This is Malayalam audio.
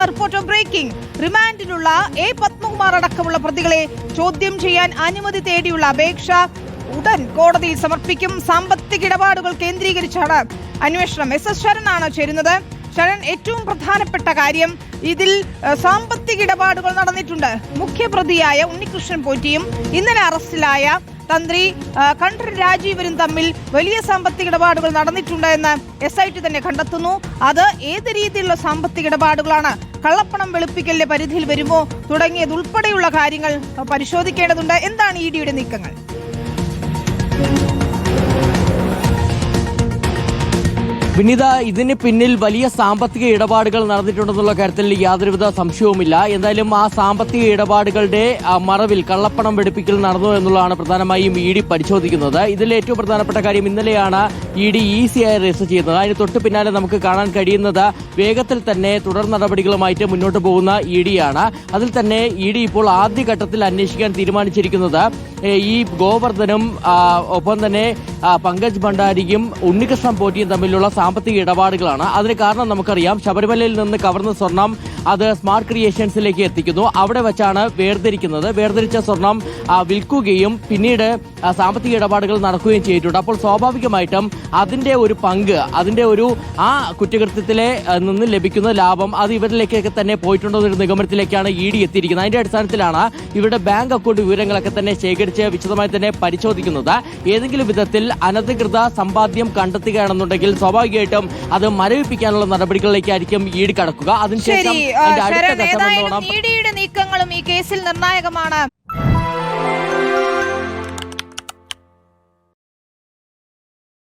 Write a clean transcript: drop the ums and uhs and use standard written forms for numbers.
Reporter breaking. റിമാൻഡിലുള്ള എ പത്മകുമാർ അടക്കമുള്ള പ്രതികളെ ചോദ്യം ചെയ്യാൻ അനുമതി തേടിയുള്ള അപേക്ഷ ഉടൻ കോടതിയിൽ സമർപ്പിക്കും. സാമ്പത്തിക ഇടപാടുകൾ കേന്ദ്രീകരിച്ചാണ് അന്വേഷണം. എസ് ശരനാണ് ചേരുന്നത്. ശരൺ, ഏറ്റവും പ്രധാനപ്പെട്ട കാര്യം, ഇതിൽ സാമ്പത്തിക ഇടപാടുകൾ നടന്നിട്ടുണ്ട്. മുഖ്യപ്രതിയായ ഉണ്ണികൃഷ്ണൻ പോറ്റിയും ഇന്നലെ അറസ്റ്റിലായ തന്ത്രി കണ്ഠരര് രാജീവരും തമ്മിൽ വലിയ സാമ്പത്തിക ഇടപാടുകൾ നടന്നിട്ടുണ്ട് എന്ന് SIT തന്നെ കണ്ടെത്തുന്നു. അത് ഏത് രീതിയിലുള്ള സാമ്പത്തിക ഇടപാടുകളാണ്, കള്ളപ്പണം വെളുപ്പിക്കലിന്റെ പരിധിയിൽ വരുമോ തുടങ്ങിയതുൾപ്പെടെയുള്ള കാര്യങ്ങൾ പരിശോധിക്കേണ്ടതുണ്ട്. എന്താണ് EDയുടെ നീക്കങ്ങൾ? വിനീത, ഇതിന് പിന്നിൽ വലിയ സാമ്പത്തിക ഇടപാടുകൾ നടന്നിട്ടുണ്ടെന്നുള്ള കാര്യത്തിൽ യാതൊരുവിധ സംശയവുമില്ല. എന്തായാലും ആ സാമ്പത്തിക ഇടപാടുകളുടെ മറവിൽ കള്ളപ്പണം വെളുപ്പിക്കൽ നടന്നു എന്നുള്ളതാണ് പ്രധാനമായും ED പരിശോധിക്കുന്നത്. ഇതിൽ ഏറ്റവും പ്രധാനപ്പെട്ട കാര്യം, ഇന്നലെയാണ് ED ECI രജിസ്റ്റർ ചെയ്യുന്നത്. അതിന് തൊട്ട് പിന്നാലെ നമുക്ക് കാണാൻ കഴിയുന്നത് വേഗത്തിൽ തന്നെ തുടർ നടപടികളുമായിട്ട് മുന്നോട്ട് പോകുന്ന ED ആണ്. അതിൽ തന്നെ ED ഇപ്പോൾ ആദ്യഘട്ടത്തിൽ അന്വേഷിക്കാൻ തീരുമാനിച്ചിരിക്കുന്നത് ഈ ഗോവർദ്ധനും ഒപ്പം തന്നെ പങ്കജ് ഭണ്ഡാരിയും ഉണ്ണികൃഷ്ണൻ പോറ്റിയും തമ്മിലുള്ള സാമ്പത്തിക ഇടപാടുകളാണ്. അതിന് കാരണം നമുക്കറിയാം, ശബരിമലയിൽ നിന്ന് കവർന്ന സ്വർണം അത് സ്മാർട്ട് ക്രിയേഷൻസിലേക്ക് എത്തിക്കുന്നു. അവിടെ വെച്ചാണ് വേർതിരിക്കുന്നത്. വേർതിരിച്ച സ്വർണം വിൽക്കുകയും പിന്നീട് സാമ്പത്തിക ഇടപാടുകൾ നടക്കുകയും ചെയ്തിട്ടുണ്ട്. അപ്പോൾ സ്വാഭാവികമായിട്ടും അതിന്റെ ഒരു പങ്ക്, അതിന്റെ ഒരു ആ കുറ്റകൃത്യത്തിലെ നിന്ന് ലഭിക്കുന്ന ലാഭം അത് ഇവരിലേക്കൊക്കെ തന്നെ പോയിട്ടുണ്ടോ എന്നൊരു നിഗമനത്തിലേക്കാണ് ED എത്തിയിരിക്കുന്നത്. അതിന്റെ അടിസ്ഥാനത്തിലാണ് ഇവരുടെ ബാങ്ക് അക്കൗണ്ട് വിവരങ്ങളൊക്കെ തന്നെ ശേഖരിച്ച് വിശദമായി തന്നെ പരിശോധിക്കുന്നത്. ഏതെങ്കിലും വിധത്തിൽ അനധികൃത സമ്പാദ്യം കണ്ടെത്തുകയാണെന്നുണ്ടെങ്കിൽ സ്വാഭാവികമായിട്ടും അത് മരവിപ്പിക്കാനുള്ള നടപടികളിലേക്കായിരിക്കും ED കടക്കുക. അതിനുശേഷം EDയുടെ നീക്കങ്ങളും ഈ കേസിൽ നിർണായകമാണ്.